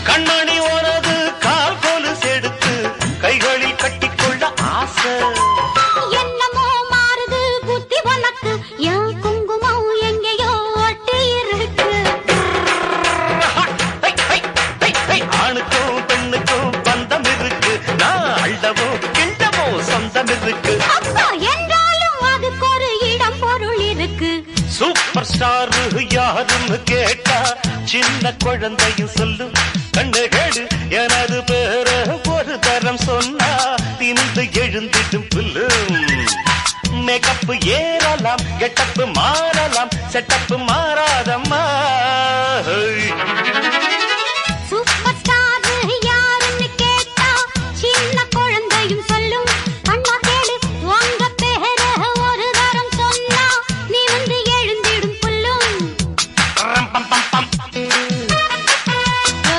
கண்மணி உனது கால் கொலு செடுத்து கைகளில் கட்டிக்கொள்ள ஆசை. என்னமோ மாறுது புத்தி உனக்கு, என் குங்குமம் எங்கேயோ ஒட்டி இருக்கு. ஆணுக்கும் பெண்ணுக்கும் பந்தம் இருக்கு, நான் அள்ளவோ கிண்டவோ சொந்தம் இருக்கு. அப்பா என்றாலும் அதுக்கு ஒரு இடம் பொருள் இருக்கு. சூப்பர் ஸ்டார் யாருன்னு கேட்டா சின்ன குழந்தையும் சொல்லும். கண்ணு கேடு எனது பேர ஒரு தரம் சொன்னா திமிந்து எழுந்திடும் புல்லு. மேக்கப் ஏறலாம், கெட்டப்பு மாறலாம், செட்டப்பு மாறாதம்மா.